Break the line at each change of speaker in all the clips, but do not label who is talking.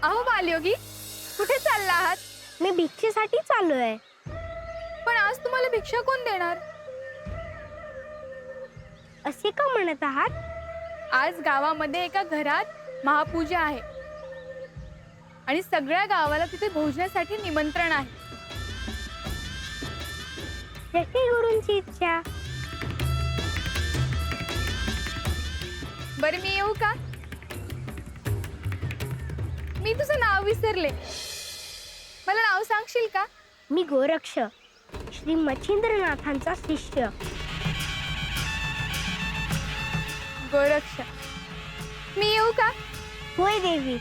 अहो बालयोगी, कुठे चालला आहात?
मी भिक्षेसाठी चाललोय.
पण आज तुम्हाला भिक्षा कोण देणार?
असे का म्हणत आहात?
आज गावामध्ये एका घरात महापूजा आहे आणि सगळ्या गावाला तिथे भोजनासाठी निमंत्रण आहे.
जशी गुरूंची इच्छा.
बरं मी येऊ का? मी तुझं नाव विसरले. मला नाव सांगशील का?
मी गोरक्ष, श्री मच्छिंद्रनाथांचा शिष्य.
गोरक्ष. मी येऊ का?
होय देवी.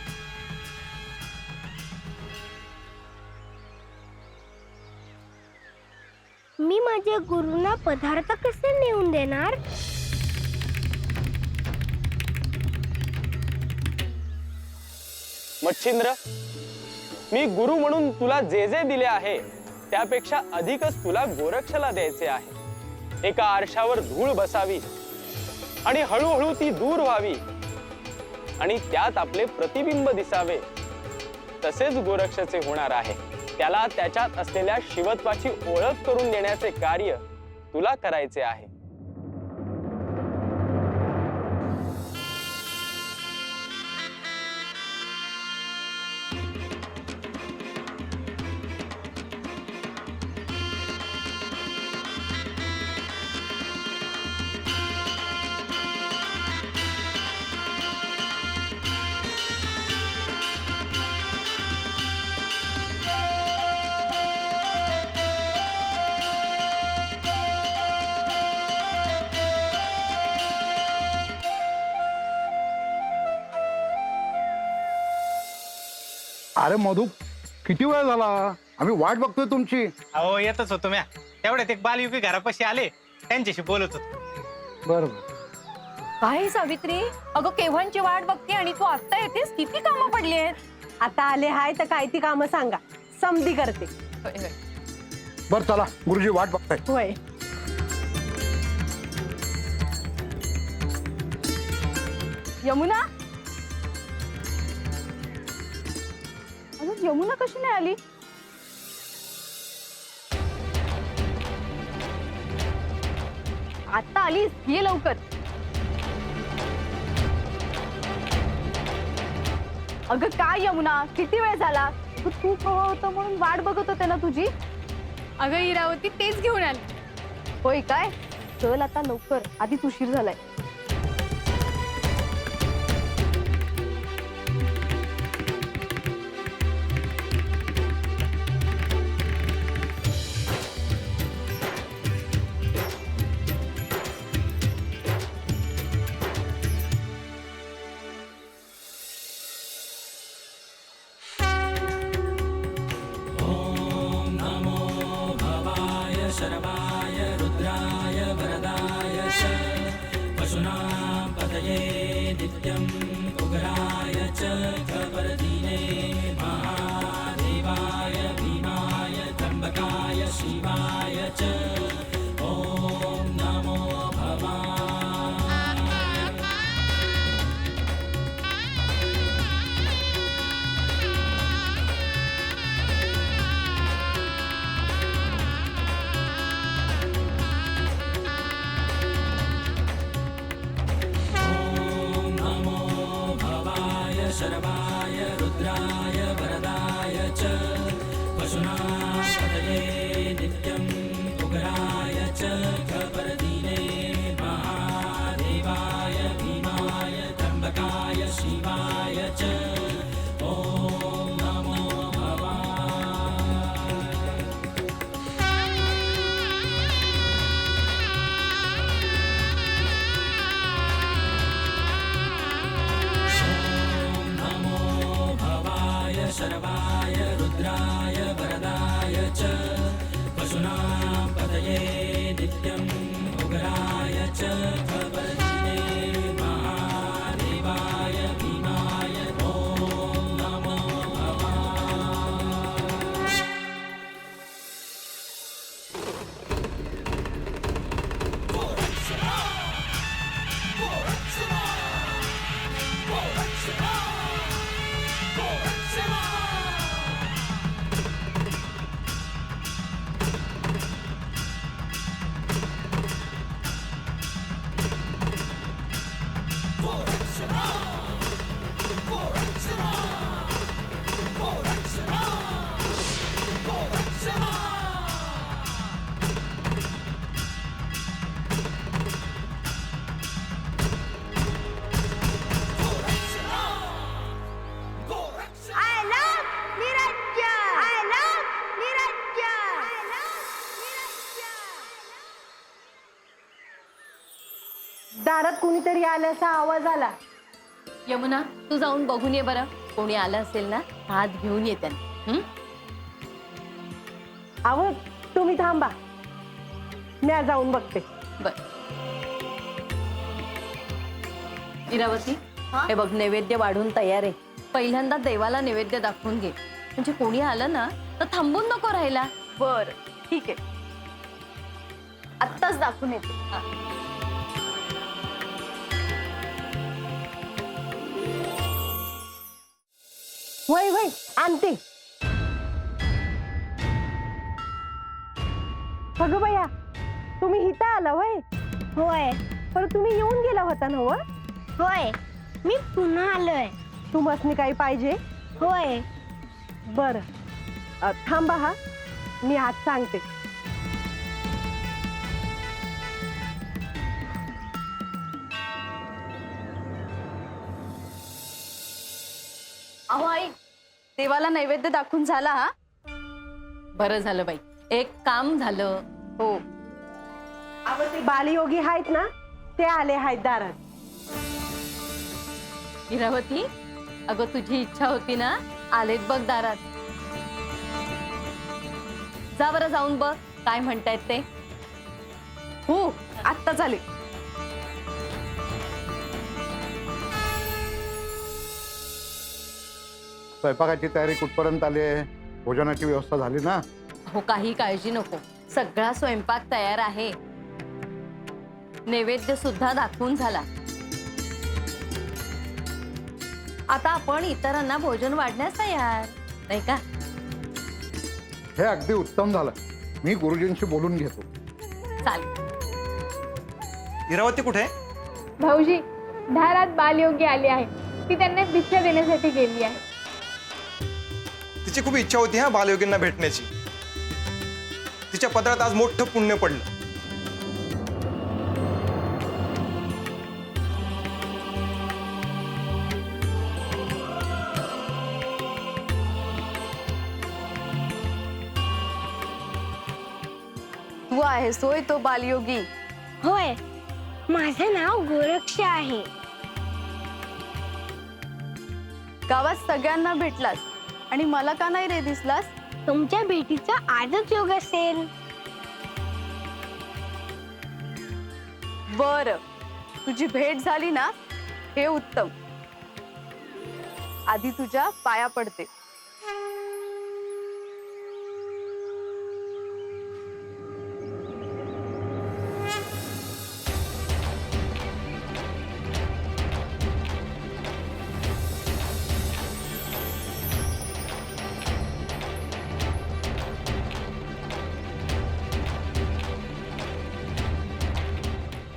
मी माझ्या गुरूंना पदार्थ कसे नेऊन देणार?
मच्छिंद्र, मी गुरु म्हणून तुला जे जे दिले आहे त्यापेक्षा अधिकच तुला गोरक्षला द्यायचे आहे. एका आरशावर धूळ बसावी आणि हळूहळू ती दूर व्हावी आणि त्यात आपले प्रतिबिंब दिसावे, तसेच गोरक्षाचे होणार आहे. त्याला त्याच्यात असलेल्या शिवत्वाची ओळख करून देण्याचे कार्य तुला करायचे आहे.
अरे मधु, किती वेळ झाला? आम्ही वाट बघतोय तुमची.
अहो येतच होतो म्या. तेवढ्यात एक बालयुगी घरापाशी आले, त्यांच्याशी बोलत होतो.
बरोबर.
काय सावित्री, अगं केव्हांची वाट बघते आणि तू आता येतेस? किती कामं पडली आहेत.
आता आले हाय तर काय ती कामं सांगा, समधी करते.
बर चला, गुरुजी वाट बघताय.
होय.
यमुना, अगं यमुना कशी नाही आली? आता आलीस, ये लवकर. अगं काय यमुना, किती वेळ झाला? अगं, तू हवं होतं म्हणून वाट बघत होते ना तुझी.
अगं इरावती तेच घेऊन आली.
होय काय? चल आता लवकर, आधीच उशीर झालाय.
कोणीतरी आल्याचा आवाज आला.
यमुना तू जाऊन बघून ये बरं, कोणी आलं असेल ना हात घेऊन ये त्यांना.
अहो तुम्ही थांबा, मी जाऊन बघते.
बर इरावती, हे बघ नैवेद्य वाढून तयार आहे. पहिल्यांदा देवाला नैवेद्य दाखवून घे, म्हणजे कोणी आलं ना तर थांबून नको राहायला.
बर ठीक आहे, आत्ताच दाखवून येते.
वय वय आणते. अगं बया, तुम्ही इथं आला वय?
होय
पण तुम्ही येऊन गेला होता ना? व
होय, मी पुन्हा आलोय.
तुम्हाला काही पाहिजे?
होय.
बर थांबा हा, मी आज सांगते.
अहो आई, देवाला नैवेद्य दाखवून झाला हा?
बरं झालं बाई, एक काम झालं.
हो.
अहो ते बालयोगी आहेत ना, ते आले आहेत दारात.
इरावती, अगं तुझी इच्छा होती ना, आलेत बघ दारात. जा बरं जाऊन बघ काय म्हणतायत ते.
हो आत्ता झाले.
स्वयंपाकाची तयारी कुठपर्यंत आली आहे? भोजनाची व्यवस्था झाली ना?
हो काही काळजी नको, सगळा स्वयंपाक तयार आहे. नैवेद्य सुद्धा दाखवून झाला. आता आपण इतरांना भोजन वाढण्यास तयार, नाही का?
हे अगदी उत्तम झालं. मी गुरुजींशी बोलून घेतो.
चालेल.
इरावती कुठे?
भाऊजी, दारात बालयोगी आली आहे, ती त्यांना भिक्षा देण्यासाठी गेली आहे.
तिची खूप इच्छा होती हा बालयोगींना भेटण्याची. तिच्या पदरात आज मोठं पुण्य पडलं.
तू आहेस होय तो बालयोगी?
होय, माझं नाव गोरक्ष आहे.
गावात सगळ्यांना भेटलास आणि मला का नाही रे दिसलास?
तुमच्या भेटीचा आजच योग असेल.
बर, तुझी भेट झाली ना, हे उत्तम. आधी तुझ्या पाया पडते.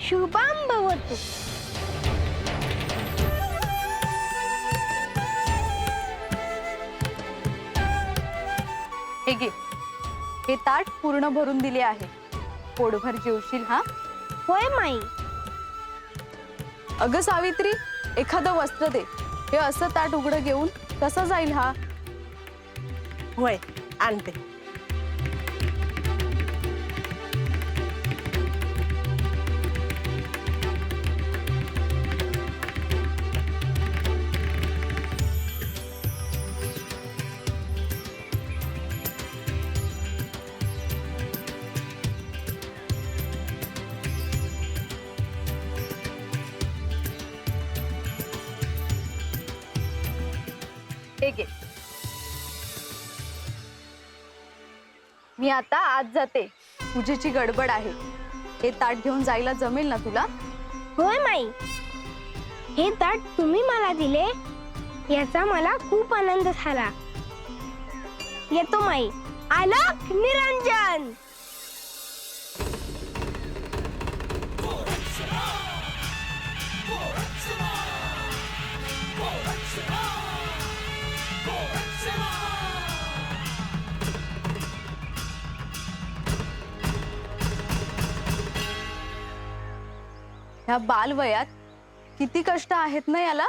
शुभम भवतु.
हे घे, हे ताट पूर्ण भरून दिले आहे. पोटभर जेवशील हा?
होय माई.
अगं सावित्री, एखादं वस्त्र दे. हे असं ताट उघडं घेऊन कसा जाईल हा?
वय आणते.
हे घे. मी आता आज जाते, पूजेची गडबड आहे. हे ताट घेऊन जायला जमेल ना तुला?
होय माई. हे ताट तुम्ही मला दिले याचा मला खूप आनंद झाला. येतो माई. आलोक निरंजन.
ह्या बालवयात किती कष्ट आहेत ना याला.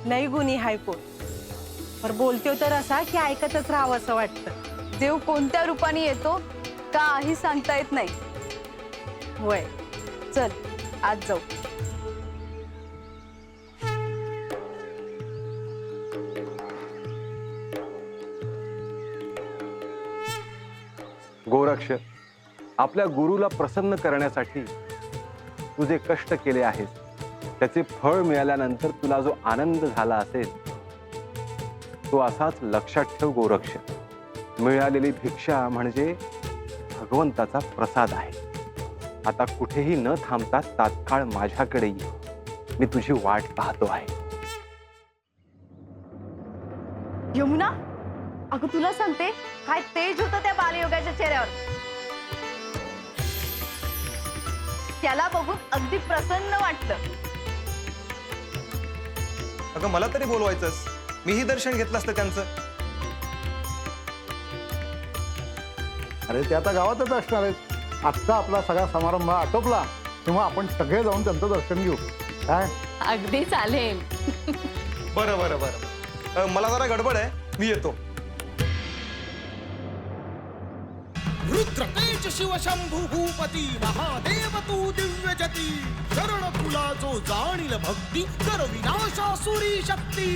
नाही गुणी हाय कोण, पर बोलतो तर असा की ऐकतच राहावं असं वाटतं.
देव कोणत्या रूपाने येतो काही सांगता येत नाही.
होय.
चल
आज जाऊ.
गोरक्ष, आपल्या गुरुला प्रसन्न करण्यासाठी तू जे कष्ट केले आहेस त्याचे फळ मिळाल्यानंतर तुला जो आनंद झाला असेल तो असाच लक्षात ठेव गोरक्ष. मिळालेली भिक्षा म्हणजे भगवंताचा प्रसाद आहे. आता कुठेही न थांबता तात्काळ माझ्याकडे ये. मी तुझी वाट पाहतो आहे.
यमुना, अगं तुला सांगते, काय तेज होतं त्या बालयोगाच्या चेहऱ्यावर. त्याला बघून अगदी प्रसन्न वाटतं.
अगं मला तरी बोलवायचंस, मीही दर्शन घेतलं असतं त्यांचं.
अरे ते आता गावातच असणार आहेत. आजचा आपला सगळा समारंभ आटोपला तेव्हा आपण सगळे जाऊन त्यांचं दर्शन घेऊ. काय
अगदी चालेल.
बरं बरं बरं, मला जरा गडबड आहे, मी येतो.
रुद्रतेज शिव शंभू भूपती महादेव तू दिव्य जती चरण तुला जो जाणील भक्ती कर विनाशासुरी शक्ती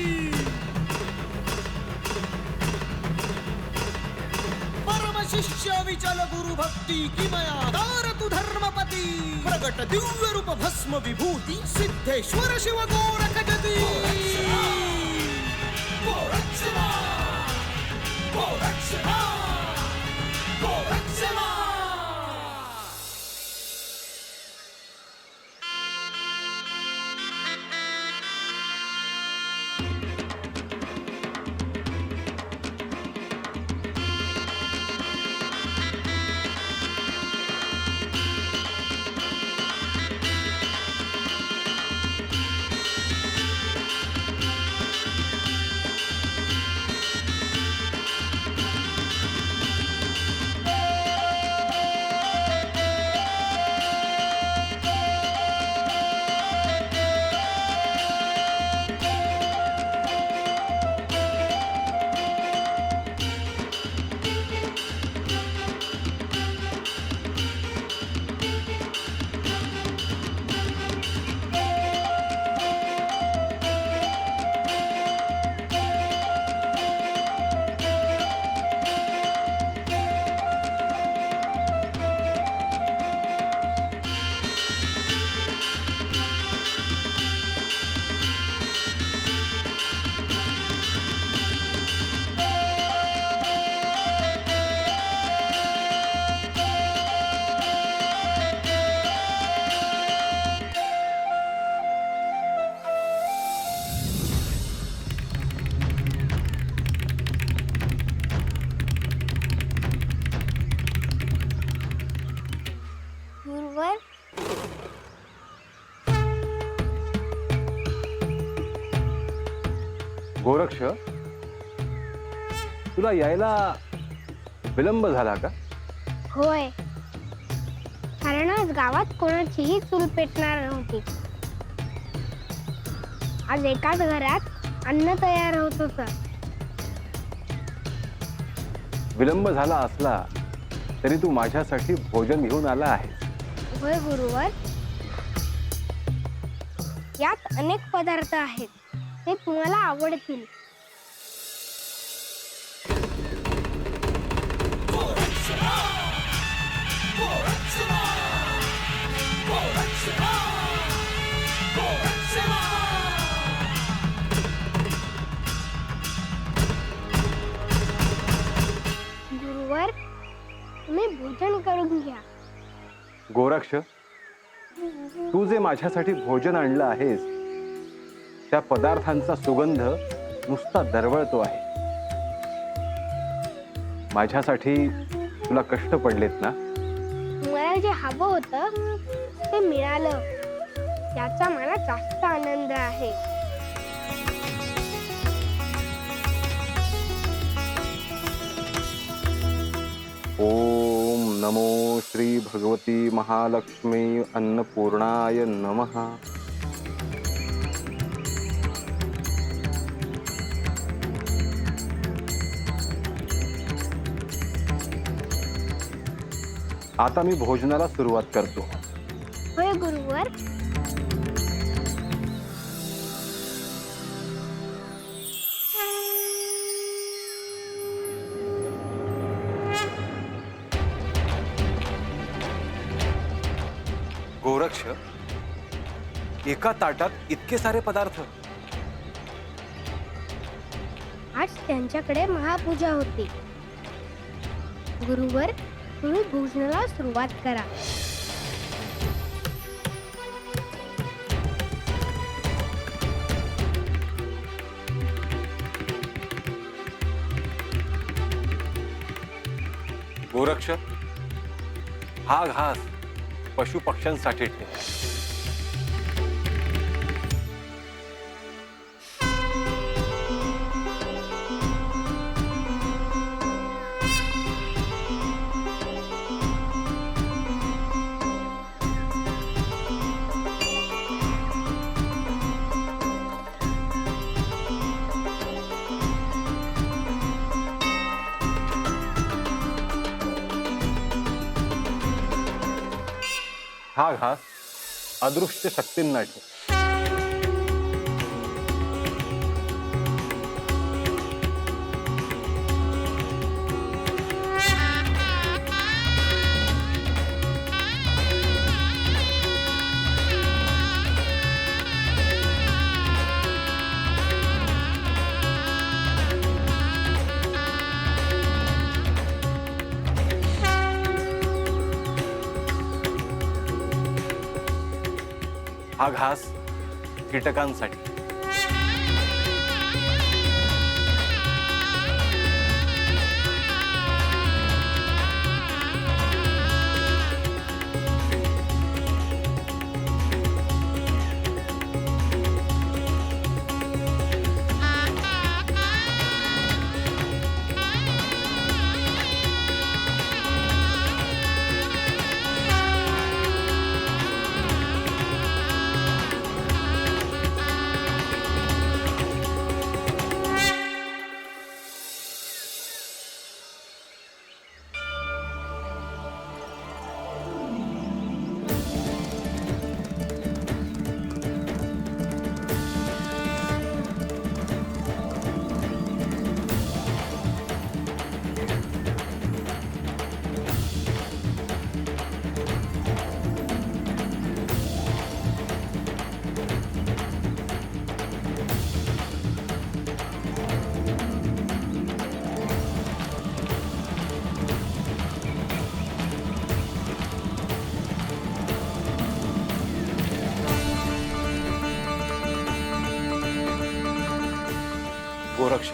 परम शिष्य विचल गुरु भक्ती किमया दार तू धर्मपती प्रगट दिव्य रूप भस्म विभूती सिद्धेश्वर शिव गोरख जती गोरक्षमा गोरक्षमा गोरक्षमा.
गुरुवर
गोरक्ष, तुला यायला विलंब झाला का?
होय, कारण आज गावात कोणाचीही चूल पेटणार नव्हती. आज एकाच घरात अन्न तयार होत होतं.
विलंब झाला असला तरी तू माझ्यासाठी भोजन घेऊन आला आहेस.
होय गुरुवर, यात अनेक पदार्थ आहेत, ते तुम्हाला आवडतील. गुरुवर, तुम्ही भोजन करून घ्या.
गोरक्ष, तू जे माझ्यासाठी भोजन आणलं आहेस त्या पदार्थांचा सुगंध नुसता दरवळतो आहे. माझ्यासाठी तुला कष्ट पडलेत ना?
मला जे हवं होतं ते मिळालं, याचा मला जास्त आनंद आहे.
ओम नमो श्री भगवती महालक्ष्मी अन्नपूर्णाय नमः. आता मी भोजनाला सुरुवात करतो.
होय गुरुवर.
गोरक्ष, एका ताटात इतके सारे पदार्थ.
आज त्यांच्याकडे महापूजा होती. गुरुवर, तुम्ही भोजनाला सुरुवात करा.
गोरक्ष, हा घास पशु पक्ष्यांसाठी ठेव. हा घास अदृश्य शक्तींना ठेव. हा घास कीटकांसाठी. गोरक्ष,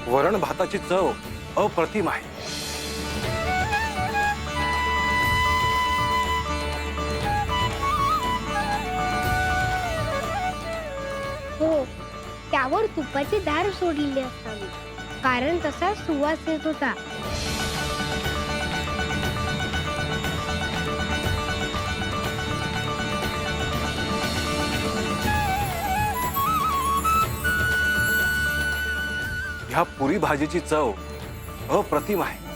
वरण भाताची चव अप्रतिम आहे.
हो, त्यावर तुपाची धार सोडलेली असावी, कारण तसा सुवास येत होता.
ह्या पुरी भाजीची चव अप्रतिम आहे.